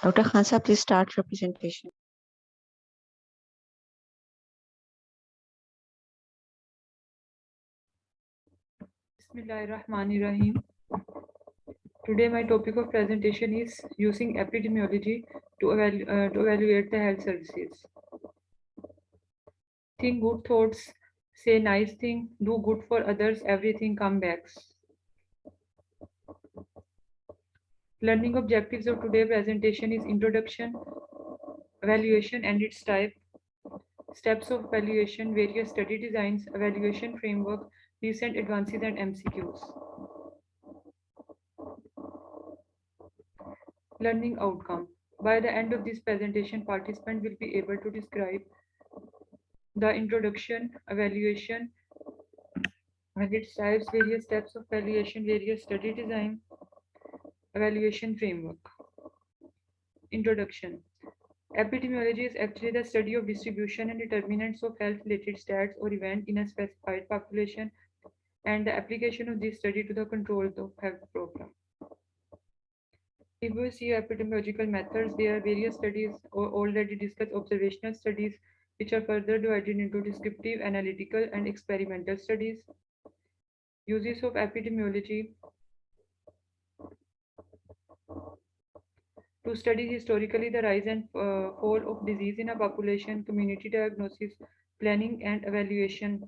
Dr. Khansa, please start your presentation. Bismillahirrahmanirrahim. Today my topic of presentation is using epidemiology to evaluate the health services. Think good thoughts, say nice thing, do good for others, everything come back. Learning objectives of today's presentation is introduction, evaluation and its type, steps of evaluation, various study designs, evaluation framework, recent advances and MCQs. Learning outcome. By the end of this presentation, participant will be able to describe the introduction, evaluation, and its types, various steps of evaluation, various study design, evaluation framework. Introduction. Epidemiology is actually the study of distribution and determinants of health-related stats or event in a specified population and the application of this study to the control of health program. If we see epidemiological methods, there are various studies or already discussed observational studies, which are further divided into descriptive, analytical, and experimental studies. Uses of epidemiology to study historically the rise and fall of disease in a population, community diagnosis, planning, and evaluation.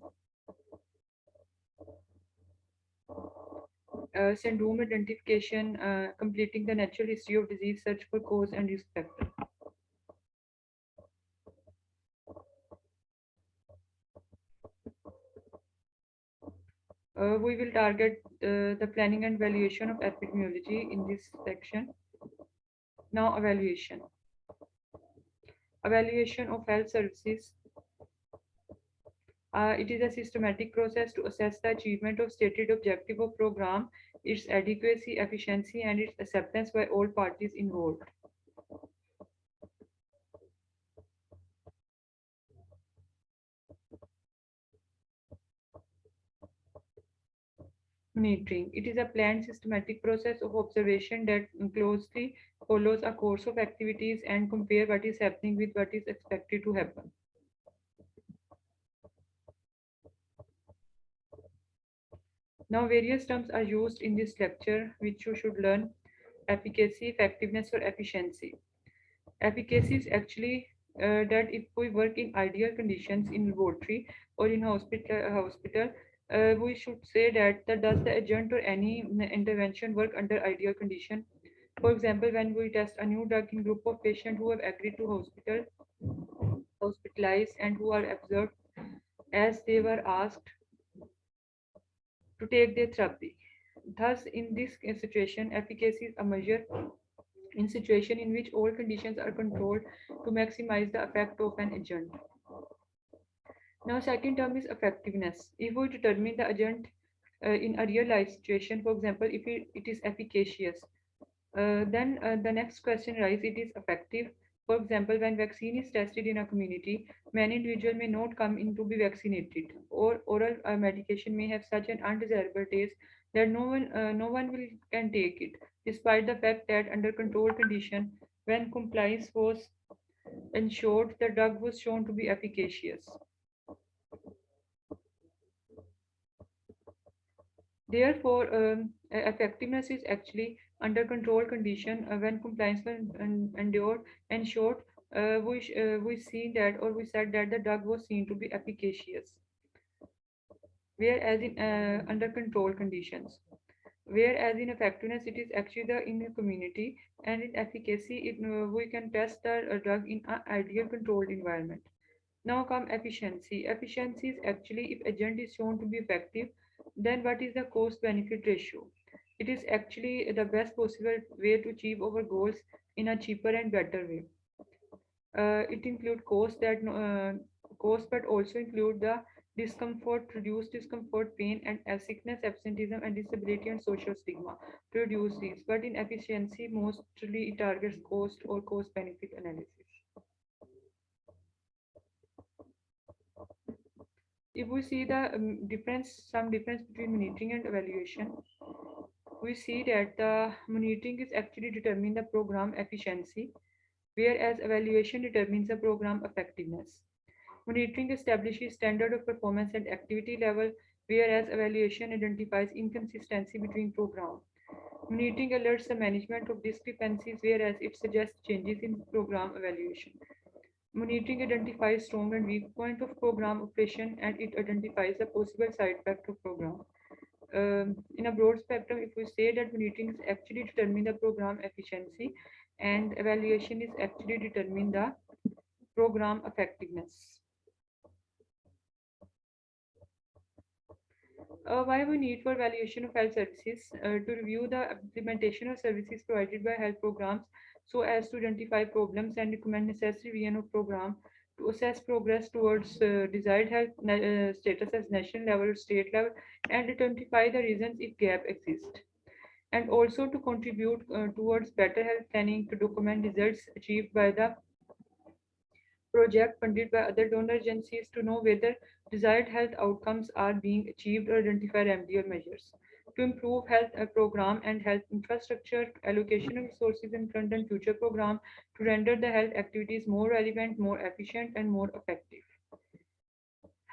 Syndrome identification, completing the natural history of disease, search for cause and risk factor. We will target the planning and evaluation of epidemiology in this section. Now, evaluation. Evaluation of health services. It is a systematic process to assess the achievement of stated objective of program, its adequacy, efficiency, and its acceptance by all parties involved. Monitoring. It is a planned systematic process of observation that closely follows a course of activities and compare what is happening with what is expected to happen. Now, various terms are used in this lecture which you should learn: efficacy, effectiveness, or efficiency. Efficacy is actually that if we work in ideal conditions in laboratory or in hospital, we should say that, does the agent or any intervention work under ideal condition. For example, when we test a new drug in group of patients who have agreed to hospitalized and who are observed as they were asked to take their therapy. Thus, in this situation, efficacy is a measure in situation in which all conditions are controlled to maximize the effect of an agent. Now, second term is effectiveness. If we determine the agent in a real life situation, for example, if it is efficacious, then the next question arises: it is effective. For example, when vaccine is tested in a community, many individuals may not come in to be vaccinated, or oral medication may have such an undesirable taste that no one will can take it, despite the fact that under controlled condition, when compliance was ensured, the drug was shown to be efficacious. Therefore, effectiveness is actually under control condition when compliance was endured. In short, we see that, or we said that the drug was seen to be efficacious, whereas in under control conditions. Whereas in effectiveness, it is actually the in a community, and in efficacy, we can test the drug in an ideal controlled environment. Now come efficiency. Efficiency is actually if agent is shown to be effective, then what is the cost benefit ratio? It is actually the best possible way to achieve our goals in a cheaper and better way. It include cost, but also include the discomfort, reduced discomfort, pain, and sickness, absenteeism, and disability and social stigma to reduce these. But in efficiency, mostly it targets cost or cost benefit analysis. If we see the some difference between monitoring and evaluation, we see that the monitoring is actually determine the program efficiency, whereas evaluation determines the program effectiveness. Monitoring establishes standard of performance and activity level, whereas evaluation identifies inconsistency between programs. Monitoring alerts the management of discrepancies, whereas it suggests changes in program evaluation. Monitoring identifies strong and weak point of program operation, and it identifies the possible side effect of program. In a broad spectrum, if we say that monitoring is actually determine the program efficiency and evaluation is actually determine the program effectiveness. Why we need for evaluation of health services to review the implementation of services provided by health programs so as to identify problems and recommend necessary revision of program to assess progress towards desired health status as national level or state level and identify the reasons if gap exists, and also to contribute towards better health planning to document results achieved by the project funded by other donor agencies to know whether desired health outcomes are being achieved or identify remedial measures. To improve health program and health infrastructure, allocation of resources in current and future program to render the health activities more relevant, more efficient, and more effective.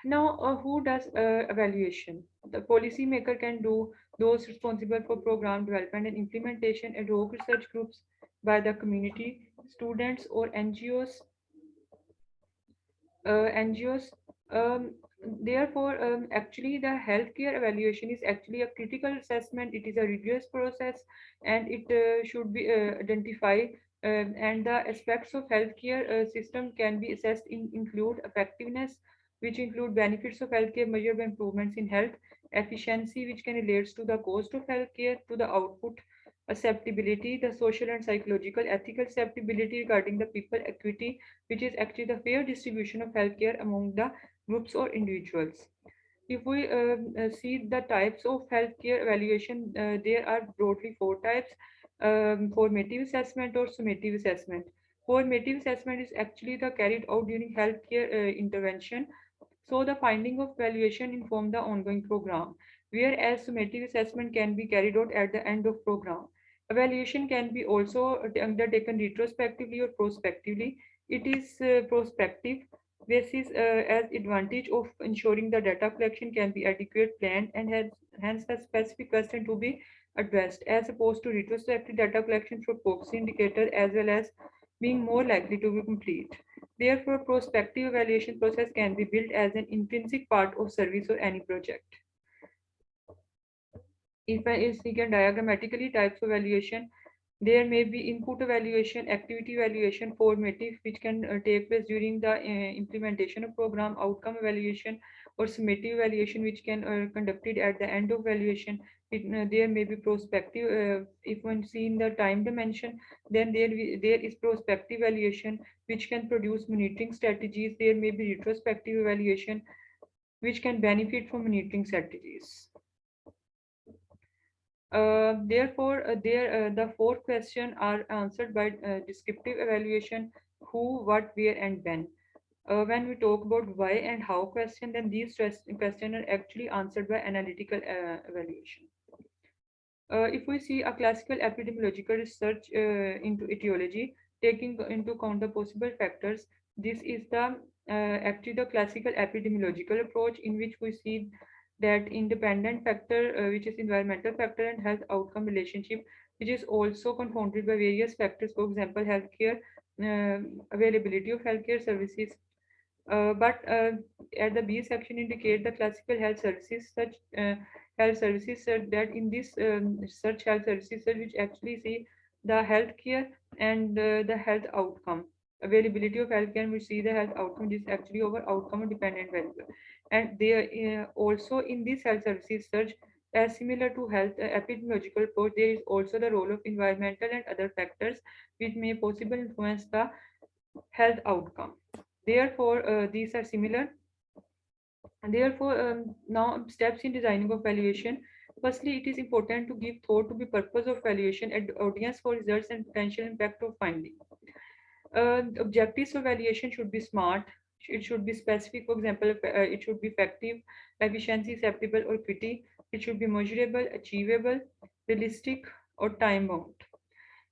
Now, who does evaluation? The policymaker can do, those responsible for program development and implementation, ad hoc research groups by the community, students, or NGOs NGOs. Um, Therefore, actually, the healthcare evaluation is actually a critical assessment. It is a rigorous process, and it should be identified. And the aspects of healthcare system can be assessed include effectiveness, which include benefits of healthcare measured by improvements in health, efficiency, which can relates to the cost of healthcare, to the output, acceptability, the social and psychological, ethical acceptability regarding the people equity, which is actually the fair distribution of healthcare among the groups or individuals. If we see the types of healthcare evaluation, there are broadly four types: formative assessment or summative assessment. Formative assessment is actually the carried out during healthcare intervention. So the finding of evaluation inform the ongoing program, whereas summative assessment can be carried out at the end of program. Evaluation can be also undertaken retrospectively or prospectively. It is prospective basis as advantage of ensuring the data collection can be adequate, planned, and has hence a specific question to be addressed, as opposed to retrospective data collection for proxy indicator as well as being more likely to be complete. Therefore, prospective evaluation process can be built as an intrinsic part of service or any project. If I see can diagrammatically types of evaluation, there may be input evaluation, activity evaluation, formative, which can take place during the implementation of program, outcome evaluation, or summative evaluation, which can conducted at the end of evaluation. There may be prospective. If one see in the time dimension, then there is prospective evaluation, which can produce monitoring strategies. There may be retrospective evaluation, which can benefit from monitoring strategies. The four questions are answered by descriptive evaluation: who, what, where, and when. When we talk about why and how question, then these questions are actually answered by analytical evaluation. If we see a classical epidemiological research into etiology, taking into account the possible factors, this is the actually the classical epidemiological approach in which we see that independent factor, which is environmental factor and health outcome relationship, which is also confounded by various factors, for example, healthcare, availability of healthcare services, but at the B section indicate the classical health services, such health services that in this search health services which actually see the healthcare and the health outcome. Availability of healthcare, and we see the health outcome is actually over outcome dependent variable. And they also in this health services search, as similar to health epidemiological approach, there is also the role of environmental and other factors which may possibly influence the health outcome. Therefore, these are similar. And therefore, now steps in designing of valuation. Firstly, it is important to give thought to the purpose of valuation and audience for results and potential impact of finding. Objectives of valuation should be smart. It should be specific. For example, it should be effective, efficiency, acceptable, or equity. It should be measurable, achievable. realistic, or time bound.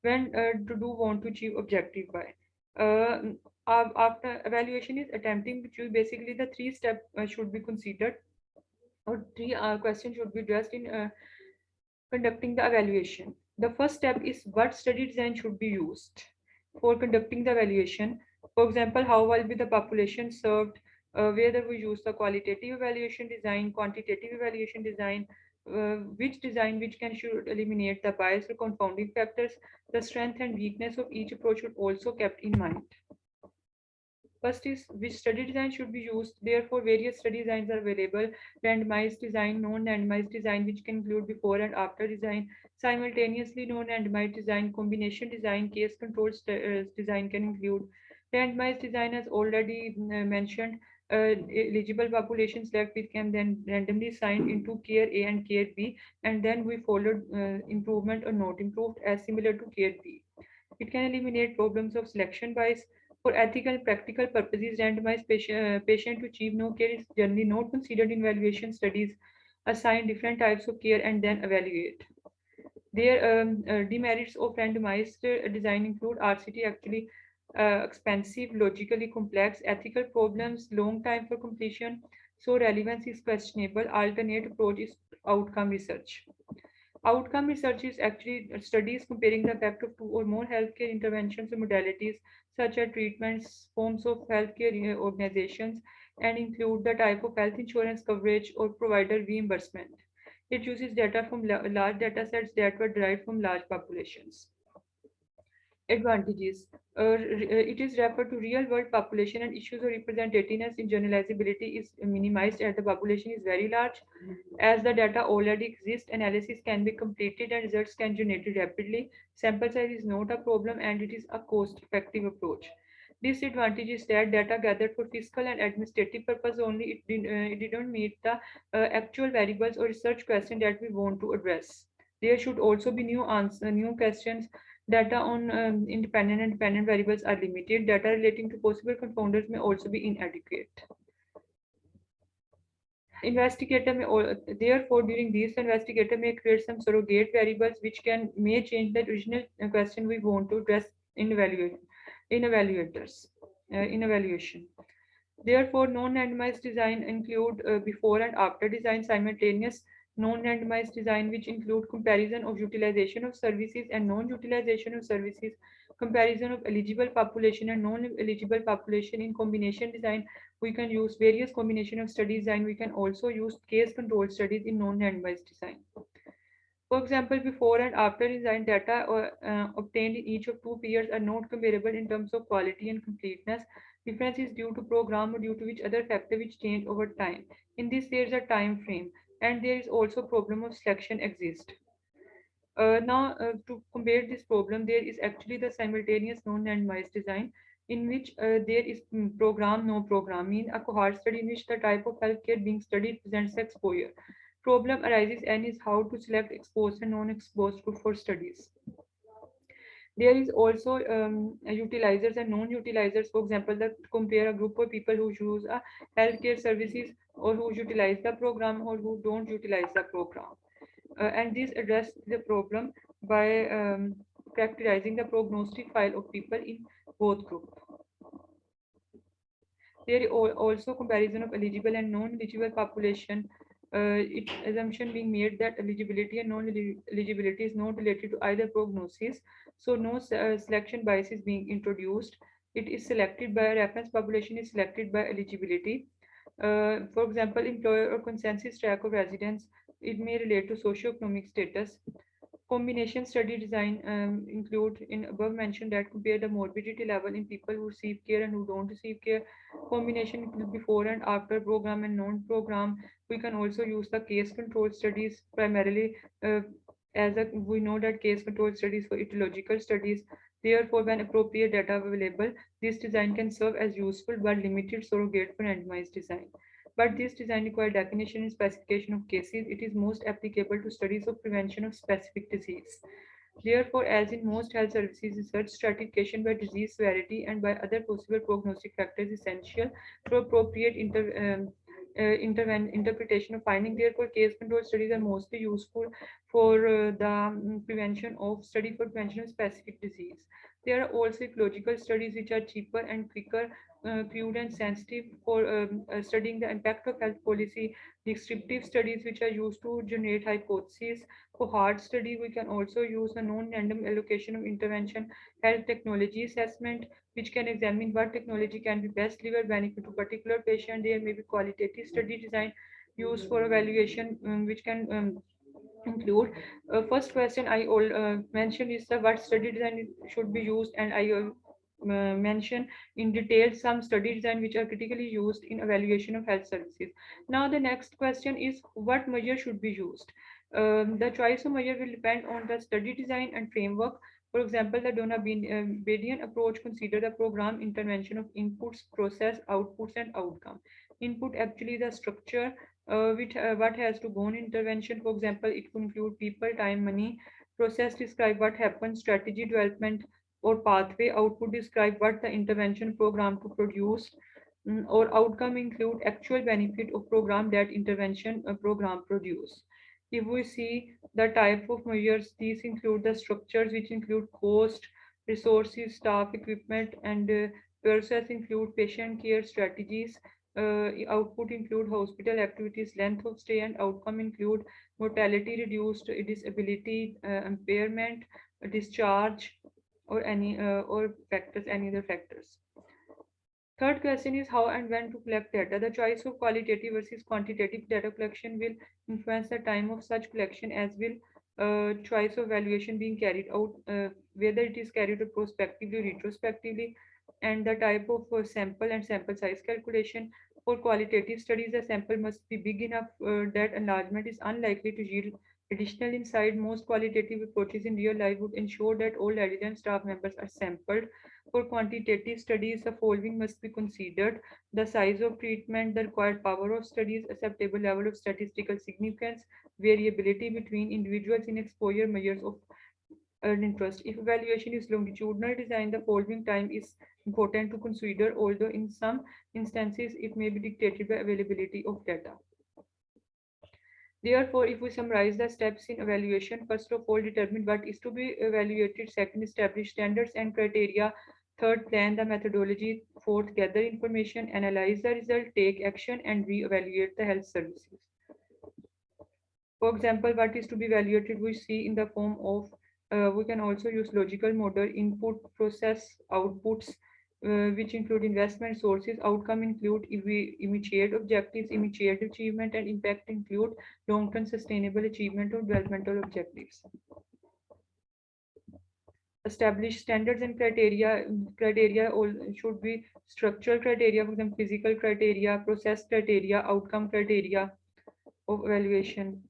When to do want to achieve objective by. After evaluation is attempting to choose, basically the three steps should be considered, or three questions should be addressed in conducting the evaluation. The first step is what study design should be used for conducting the evaluation. For example, how will be the population served, whether we use the qualitative evaluation design, quantitative evaluation design, which design which can should eliminate the bias or confounding factors. The strength and weakness of each approach should also kept in mind. First is which study design should be used. Therefore, various study designs are available. Randomized design, non-randomized design, which can include before and after design. Simultaneously non-randomized design, combination design, case control design can include. Randomized design, as already mentioned, eligible population select which can then randomly assigned into care A and care B, and then we followed improvement or not improved as similar to care B. It can eliminate problems of selection bias. For ethical and practical purposes, randomized patient to achieve no care is generally not considered in evaluation studies. Assign different types of care and then evaluate. Their demerits of randomized design include RCT actually expensive, logically complex, ethical problems, long time for completion, so relevance is questionable. Alternate approach is outcome research. Outcome research is actually studies comparing the effect of two or more healthcare interventions or modalities, such as treatments, forms of healthcare organizations, and include the type of health insurance coverage or provider reimbursement. It uses data from large data sets that were derived from large populations. Advantages. It is referred to real world population and issues of representativeness in generalizability is minimized as the population is very large. As the data already exists, analysis can be completed and results can generate rapidly. Sample size is not a problem and it is a cost effective approach. Disadvantage is that data gathered for fiscal and administrative purpose only, it didn't meet the actual variables or research question that we want to address. There should also be new questions. Data on independent and dependent variables are limited. Data relating to possible confounders may also be inadequate. Therefore, during these, investigator may create some surrogate variables which may change the original question we want to address in evaluation. Therefore, non-randomized design include before and after design simultaneous non-randomized design, which include comparison of utilization of services and non-utilization of services, comparison of eligible population and non-eligible population. In combination design, we can use various combination of study design. We can also use case control studies in non-randomized design. For example, before and after design data obtained in each of two periods are not comparable in terms of quality and completeness. Difference is due to program or due to which other factor which change over time. In this, there is a time frame, and there is also problem of selection exist. To combat this problem, there is actually the simultaneous non-randomized design in which there is program, no program, mean a cohort study in which the type of healthcare being studied presents exposure. Problem arises and is how to select exposed and non-exposed group for studies. There is also utilizers and non-utilizers. For example, that compare a group of people who use a healthcare services or who utilize the program or who don't utilize the program. And this address the problem by characterizing the prognostic file of people in both groups. There is also comparison of eligible and non-eligible population. It assumption being made that eligibility and non-eligibility is not related to either prognosis, so no selection bias is being introduced. It is selected by reference population is selected by eligibility. For example, employer or consensus track of residence, it may relate to socioeconomic status. Combination study design include in above mentioned that compare the morbidity level in people who receive care and who don't receive care. Combination include before and after program and non-program. We can also use the case control studies primarily we know that case control studies for etiological studies. Therefore, when appropriate data available, this design can serve as useful but limited surrogate for randomized design. But this design requires definition and specification of cases. It is most applicable to studies of prevention of specific disease. Therefore, as in most health services, research stratification by disease severity and by other possible prognostic factors is essential for appropriate interpretation of finding. Therefore, case control studies are mostly useful for the prevention of study for prevention of specific disease. There are also ecological studies which are cheaper and quicker, crude and sensitive for studying the impact of health policy. Descriptive studies which are used to generate hypotheses. For hard study, we can also use a non-random allocation of intervention. Health technology assessment, which can examine what technology can be best deliver benefit to particular patient. There may be qualitative study design used for evaluation, which can include first question I all mentioned is the what study design should be used, and I mention in detail some study design which are critically used in evaluation of health services. Now the next question is what measure should be used. The choice of measure will depend on the study design and framework. For example, the Bayesian approach consider the program intervention of inputs, process, outputs, and outcome. Input actually the structure what has to go in intervention. For example, it could include people, time, money. Process describe what happens, strategy development or pathway. Output describe what the intervention program to produce. Or outcome include actual benefit of program that intervention program produce. If we see the type of measures, these include the structures which include cost, resources, staff, equipment, and process include patient care strategies. Output include hospital activities, length of stay, and outcome include mortality reduced, disability, impairment, discharge, or any other factors. Third question is how and when to collect data. The choice of qualitative versus quantitative data collection will influence the time of such collection, as will choice of evaluation being carried out, whether it is carried out prospectively or retrospectively, and the type of sample and sample size calculation. For qualitative studies, the sample must be big enough that enlargement is unlikely to yield additional insight. Most qualitative approaches in real life would ensure that all relevant staff members are sampled. For quantitative studies, the following must be considered: the size of treatment, the required power of studies, acceptable level of statistical significance, variability between individuals in exposure, measures of earned interest. If evaluation is longitudinal design, the following time is important to consider, although in some instances it may be dictated by availability of data. Therefore, if we summarize the steps in evaluation, first of all, determine what is to be evaluated. Second, establish standards and criteria. Third, plan the methodology. Fourth, gather information, analyze the result, take action, and re-evaluate the health services. For example, what is to be evaluated, we see in the form of, we can also use logical model, input, process, outputs, which include investment sources. Outcome include immediate objectives, immediate achievement, and impact include long-term sustainable achievement of developmental objectives. Establish standards and criteria. Criteria all should be structural criteria, for example, physical criteria, process criteria, outcome criteria of evaluation.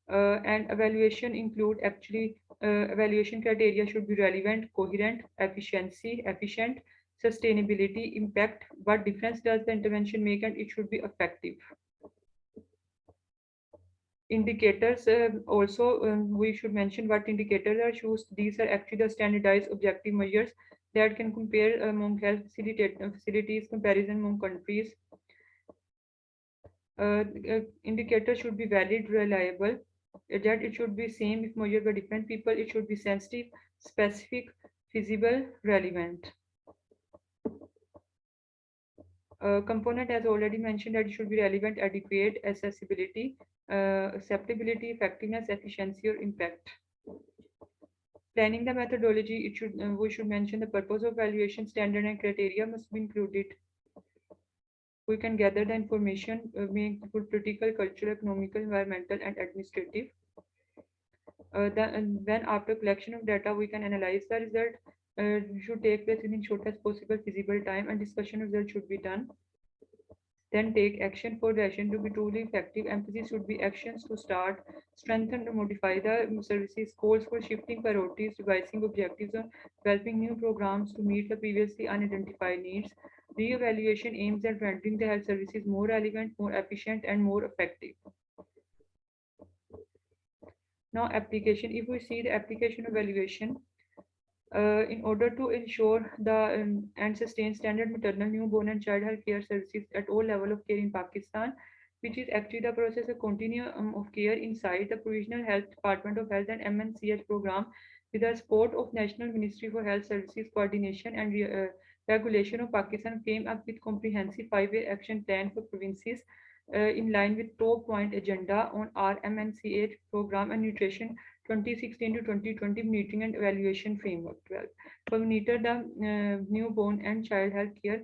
And evaluation include actually evaluation criteria should be relevant, coherent, efficiency, efficient, sustainability, impact, what difference does the intervention make, and it should be effective. Indicators also we should mention what indicators are used. These are actually the standardized objective measures that can compare among health facilities, comparison among countries. Indicators should be valid, reliable, that it should be same if measured by different people. It should be sensitive, specific, feasible, relevant. Component, as already mentioned, that it should be relevant, adequate, accessibility, acceptability, effectiveness, efficiency, or impact. Planning the methodology, it should we should mention the purpose of evaluation, standard and criteria must be included. We can gather the information, may include political, cultural, economical, environmental, and administrative. Then after collection of data, we can analyze the result. Should take place within shortest possible feasible time, and discussion of result should be done. Then take action. For the action to be truly effective, emphasis should be actions to start, strengthen, or modify the services, calls for shifting priorities, revising objectives, or developing new programs to meet the previously unidentified needs. Re-evaluation aims at rendering the health services more relevant, more efficient, and more effective. Now, application. If we see the application evaluation, In order to ensure the and sustain standard maternal, newborn, and child health care services at all level of care in Pakistan, which is actually the process of continuum of care inside the Provisional Health Department of Health and MNCH program, with the support of National Ministry for Health Services Coordination and Regulation of Pakistan, came up with comprehensive five-year action plan for provinces in line with top point agenda on RMNCH program and nutrition 2016 to 2020 monitoring and evaluation framework 12 for monitor the newborn and child health care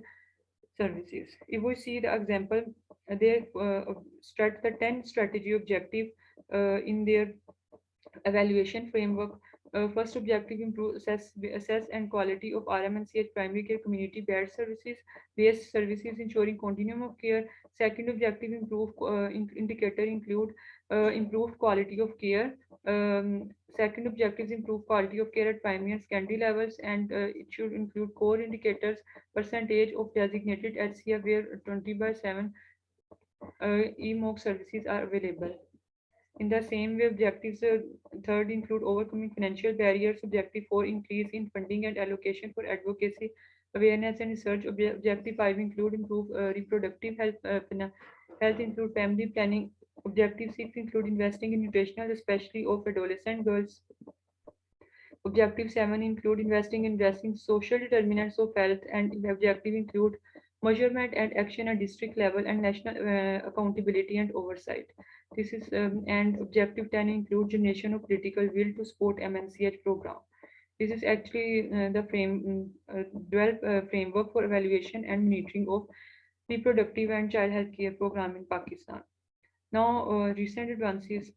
services. If we see the example, they the 10 strategy objective in their evaluation framework. First objective, improve assess and quality of RMNCH primary care community based services ensuring continuum of care. Second objective, improve indicator include improved quality of care. Second objectives, improve quality of care at primary and secondary levels, and it should include core indicators, percentage of designated HCF where 20/7 EMOC services are available. In the same way, objectives third include overcoming financial barriers. Objective 4, increase in funding and allocation for advocacy, awareness and research. Objective 5 include improve reproductive health. Health include family planning. Objective 6 include investing in nutritional, especially of adolescent girls. Objective 7 include investing in addressing social determinants of health, and objective include measurement and action at district level and national accountability and oversight. This is and objective 10 include generation of political will to support MNCH program. This is actually the framework for evaluation and monitoring of reproductive and child health care program in Pakistan. Now, recent advances,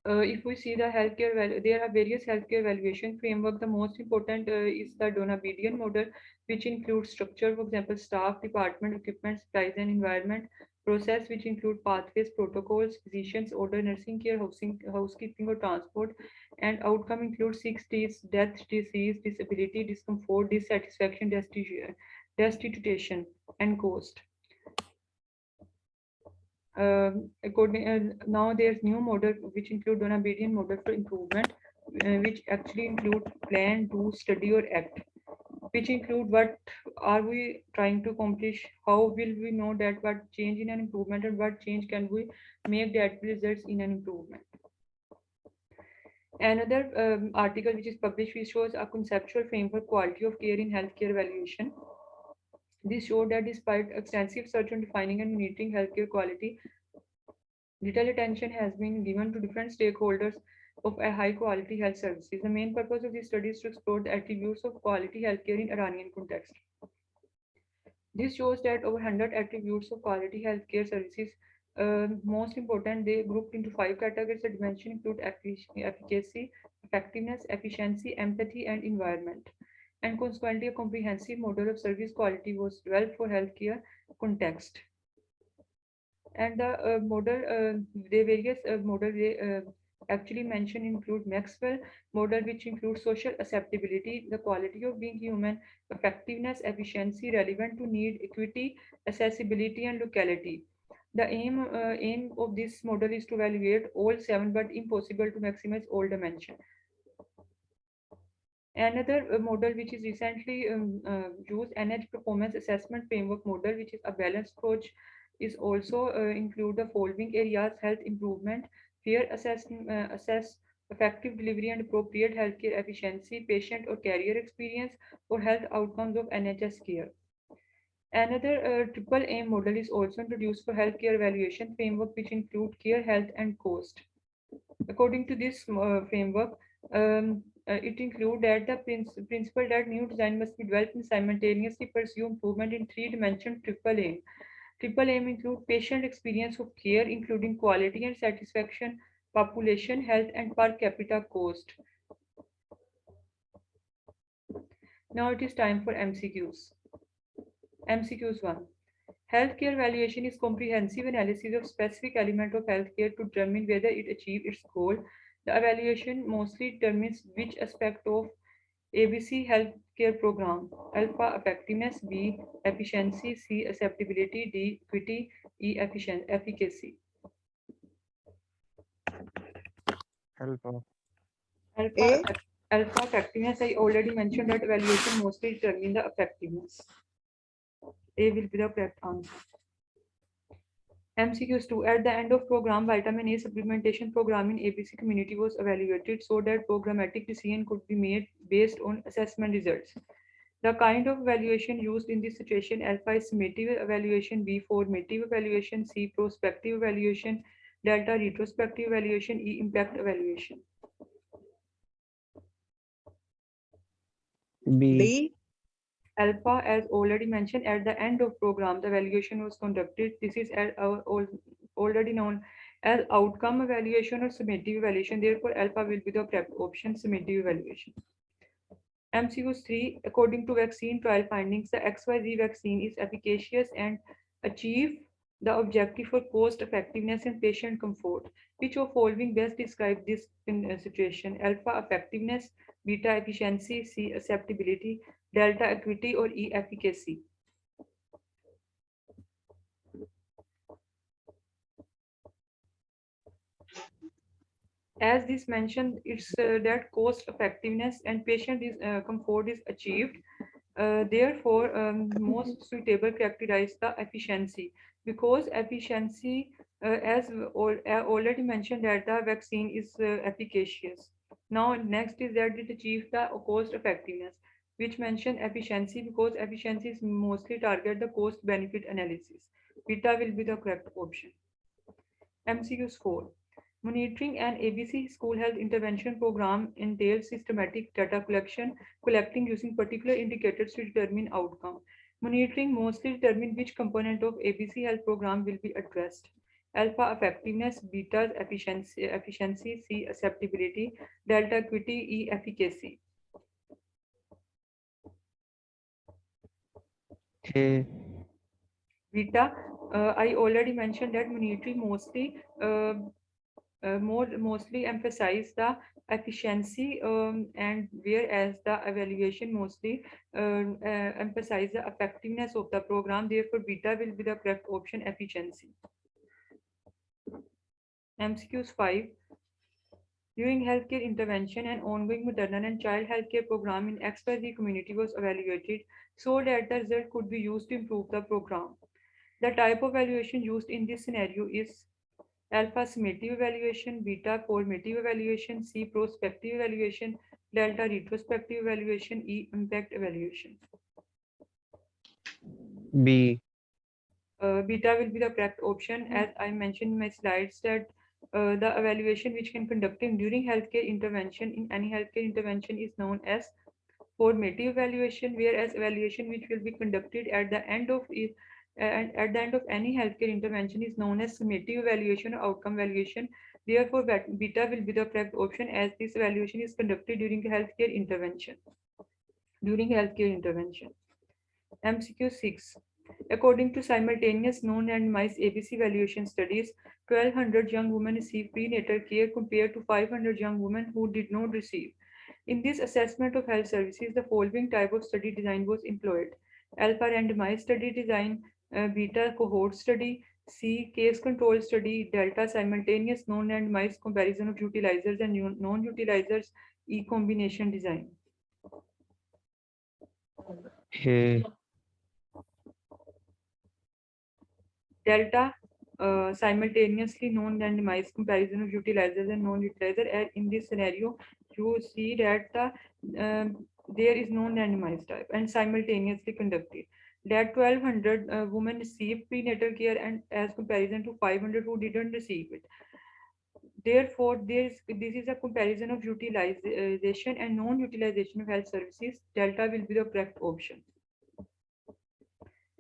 if we see the healthcare, there are various healthcare evaluation framework. The most important is the Donabedian model, which includes structure, for example, staff, department, equipment, supplies, and environment. Process, which include pathways, protocols, physicians, order, nursing care, housekeeping, or transport. And outcome includes 6 Ds: death, disease, disability, discomfort, dissatisfaction, destitution, and cost. Now there's new model which include Donabedian model for improvement, which actually include plan, do, study, or act, which include what are we trying to accomplish, how will we know that what change in an improvement, and what change can we make that results in an improvement. Another article which is published, which shows a conceptual framework quality of care in healthcare evaluation. This showed that despite extensive search on defining and monitoring healthcare quality, little attention has been given to different stakeholders of a high quality health services. The main purpose of this study is to explore the attributes of quality healthcare in Iranian context. This shows that over 100 attributes of quality healthcare services, most important, they grouped into 5 categories. The dimension include efficacy, effectiveness, efficiency, empathy, and environment. And consequently, a comprehensive model of service quality was developed for healthcare context. And the the various model they actually mention include Maxwell model, which includes social acceptability, the quality of being human, effectiveness, efficiency, relevant to need, equity, accessibility, and locality. The aim of this model is to evaluate all 7, but impossible to maximize all dimensions. Another model which is recently used, NH Performance Assessment Framework model, which is a balanced approach, is also include the following areas: health improvement, fair assess effective delivery and appropriate healthcare efficiency, patient or carrier experience, or health outcomes of NHS care. Another triple aim model is also introduced for healthcare evaluation framework, which include care, health, and cost. According to this framework, it includes that the principle that new design must be developed and simultaneously pursue improvement in 3-dimension triple aim. Triple aim include patient experience of care, including quality and satisfaction, population health, and per capita cost. Now it is time for MCQs. MCQs 1. Healthcare evaluation is comprehensive analysis of specific element of healthcare to determine whether it achieves its goal. The evaluation mostly determines which aspect of ABC healthcare program: alpha, effectiveness; B, efficiency; C, acceptability; D, equity; E, efficacy. Alpha. Alpha, Alpha effectiveness, I already mentioned that evaluation mostly determine the effectiveness. A will be the correct answer. MCQs 2. At the end of program, vitamin A supplementation program in ABC community was evaluated so that programmatic decision could be made based on assessment results. The kind of evaluation used in this situation: alpha is summative evaluation, B formative evaluation, C prospective evaluation, delta retrospective evaluation, E impact evaluation. B. Alpha, as already mentioned, at the end of program, the evaluation was conducted. This is already known as outcome evaluation or summative evaluation. Therefore, alpha will be the correct option, summative evaluation. MCQ 3. According to vaccine trial findings, the XYZ vaccine is efficacious and achieve the objective for cost effectiveness and patient comfort. Which of following best describe this situation? Alpha effectiveness, beta efficiency, C acceptability, delta equity, or E efficacy? As this mentioned, it's that cost effectiveness and patient comfort is achieved. Therefore, most suitable characterize the efficiency, because efficiency, as already mentioned, that the vaccine is efficacious. Now, next is that it achieves the cost effectiveness, which mention efficiency because efficiency is mostly target the cost benefit analysis. Beta will be the correct option. MCQs 4. Monitoring an ABC school health intervention program entails systematic data collecting using particular indicators to determine outcome. Monitoring mostly determine which component of ABC health program will be addressed. Alpha effectiveness, beta efficiency, C acceptability, delta equity, E efficacy. A. Beta, I already mentioned that monitoring mostly emphasize the efficiency, and whereas the evaluation mostly emphasize the effectiveness of the program. Therefore, beta will be the correct option, efficiency. MCQs 5. During healthcare intervention, an ongoing maternal and child healthcare program in XYZ community was evaluated so that the result could be used to improve the program. The type of evaluation used in this scenario is alpha summative evaluation, beta formative evaluation, C prospective evaluation, delta retrospective evaluation, E impact evaluation. B. Beta will be the correct option. As I mentioned in my slides, that the evaluation which can conducted during healthcare intervention in any healthcare intervention is known as formative evaluation, whereas evaluation which will be conducted at the end of it, and at the end of any healthcare intervention is known as summative evaluation or outcome evaluation. Therefore, beta will be the correct option, as this evaluation is conducted during healthcare intervention. MCQ 6. According to simultaneous non-randomized ABC evaluation studies, 1,200 young women received prenatal care compared to 500 young women who did not receive. In this assessment of health services, the following type of study design was employed: alpha randomized study design, beta cohort study, C case control study, delta simultaneous non-randomized comparison of utilizers and non-utilizers, E combination design. A. Delta simultaneously non-randomized comparison of utilizers and non-utilizer. And in this scenario, you see that there is non-randomized type and simultaneously conducted. That 1,200 women received prenatal care and as comparison to 500 who didn't receive it. Therefore, this is a comparison of utilization and non-utilization of health services. Delta will be the correct option.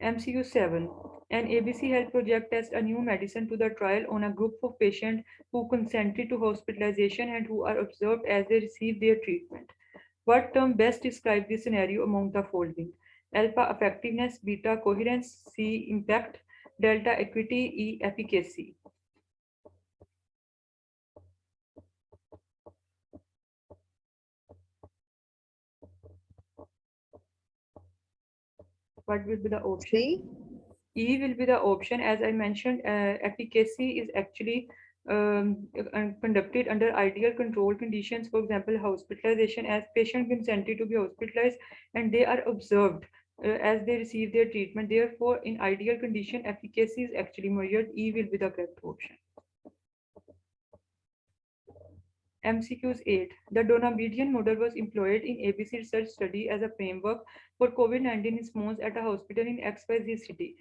MCQ 7. An ABC Health project tests a new medicine to the trial on a group of patients who consented to hospitalization and who are observed as they receive their treatment. What term best describes this scenario among the following? Alpha effectiveness, beta coherence, C impact, delta equity, E efficacy. What will be the option? C. E will be the option. As I mentioned, efficacy is actually and conducted under ideal control conditions, for example, hospitalization, as patient consented to be hospitalized and they are observed as they receive their treatment. Therefore, in ideal condition, efficacy is actually measured. E will be the correct option. MCQs 8. The Donabedian model was employed in ABC research study as a framework for COVID-19 response at a hospital in XYZ city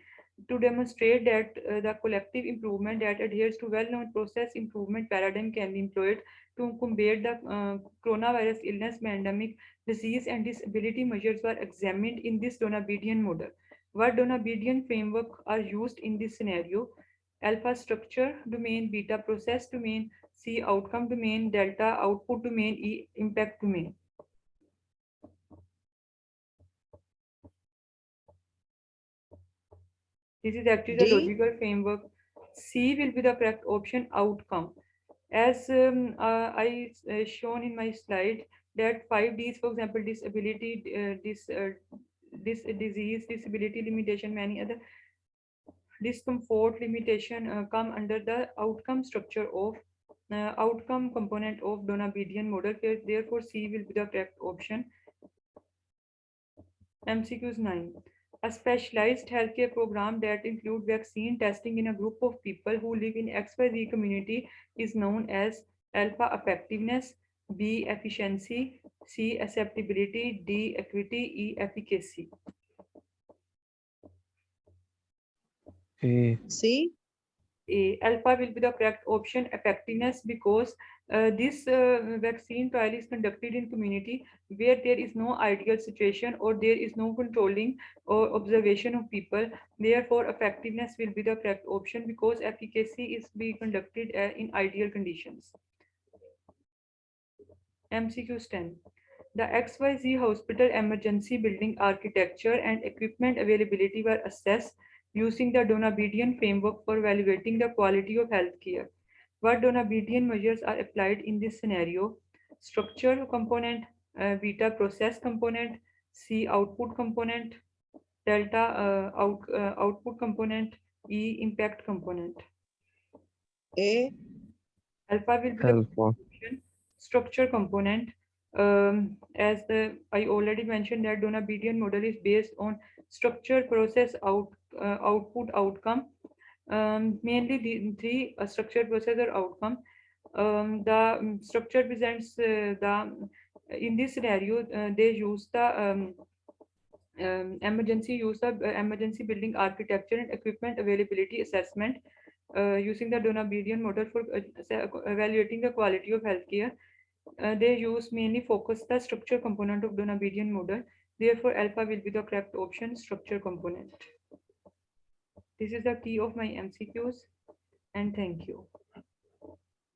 to demonstrate that the collective improvement that adheres to well-known process improvement paradigm can be employed to combat the coronavirus illness, pandemic, disease, and disability measures were examined in this Donabedian model. What Donabedian framework are used in this scenario? Alpha structure domain, beta process domain, C outcome domain, delta output domain, E impact domain. This is actually the D. logical framework. C will be the correct option, outcome. As I shown in my slide, that 5Ds, for example, disability, this disease, disability limitation, many other discomfort limitation come under the outcome structure of outcome component of Donabedian model. Therefore, C will be the correct option. MCQs 9. A specialized healthcare program that includes vaccine testing in a group of people who live in XYZ community is known as alpha effectiveness, B efficiency, C acceptability, D equity, E efficacy. A. C. Alpha will be the correct option, effectiveness, because this vaccine trial is conducted in community where there is no ideal situation or there is no controlling or observation of people. Therefore, effectiveness will be the correct option because efficacy is being conducted in ideal conditions. MCQs 10. The XYZ hospital emergency building architecture and equipment availability were assessed using the Donabedian framework for evaluating the quality of healthcare. What Donabedian measures are applied in this scenario? Structure component, beta process component, C output component, delta output component, E impact component. A. Alpha will be the Alpha. option, structure component. I already mentioned that Donabedian model is based on structure, process, output, outcome. Mainly the three structure, process, or outcome. The structure presents the in this scenario they use the emergency building architecture and equipment availability assessment using the Donabedian model for evaluating the quality of healthcare. They use mainly focus the structure component of Donabedian model. Therefore, alpha will be the correct option, structure component. This is the key of my MCQs, and thank you.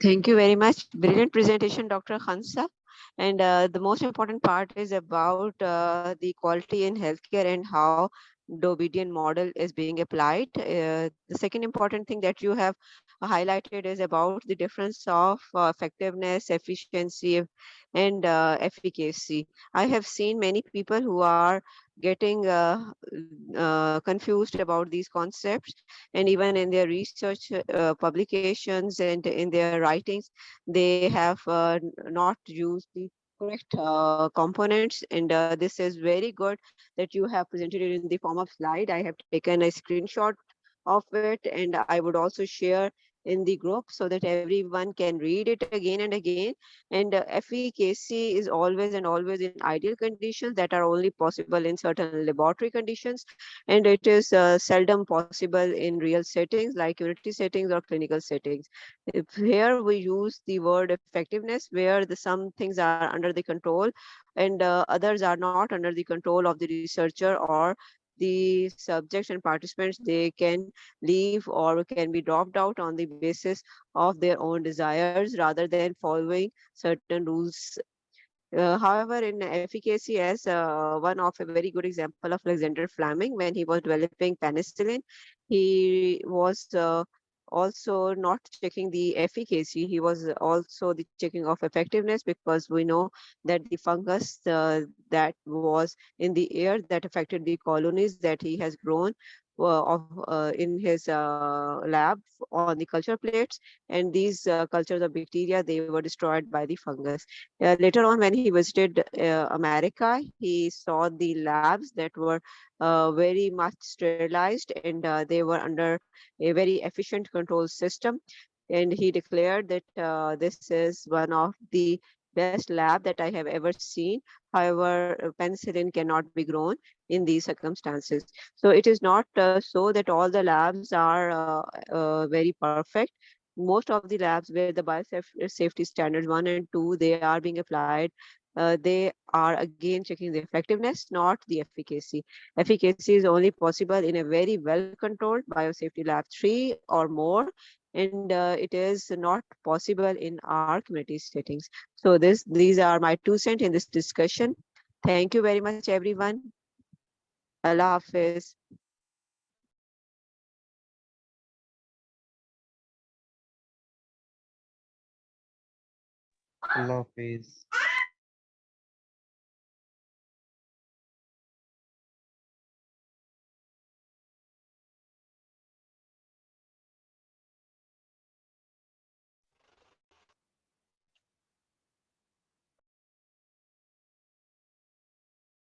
Thank you very much. Brilliant presentation, Dr. Khansa. And the most important part is about the quality in healthcare and how Dobedian model is being applied. The second important thing that you have highlighted is about the difference of effectiveness, efficiency, and efficacy. I have seen many people who are getting confused about these concepts, and even in their research publications and in their writings, they have not used the correct components, and this is very good that you have presented it in the form of slide. I have taken a screenshot of it, and I would also share in the group so that everyone can read it again and again. And efficacy is always and always in ideal conditions that are only possible in certain laboratory conditions, and it is seldom possible in real settings like community settings or clinical settings. If here we use the word effectiveness, where the some things are under the control and others are not under the control of the researcher or the subjects and participants, they can leave or can be dropped out on the basis of their own desires rather than following certain rules. However, in efficacy, as one of a very good example of Alexander Fleming, when he was developing penicillin, he was also not checking the efficacy. He was also the checking of effectiveness, because we know that the fungus that was in the air that affected the colonies that he has grown in his lab on the culture plates, and these cultures of bacteria, they were destroyed by the fungus. Later on, when he visited America, he saw the labs that were very much sterilized, and they were under a very efficient control system. And he declared that this is one of the best lab that I have ever seen. However, penicillin cannot be grown in these circumstances. So it is not so that all the labs are very perfect. Most of the labs where the biosafety standards 1 and 2, they are being applied. They are again checking the effectiveness, not the efficacy. Efficacy is only possible in a very well controlled biosafety lab 3 or more, and it is not possible in our community settings. So these are my 2 cents in this discussion. Thank you very much, everyone. Allah Hafiz. Allah Hafiz.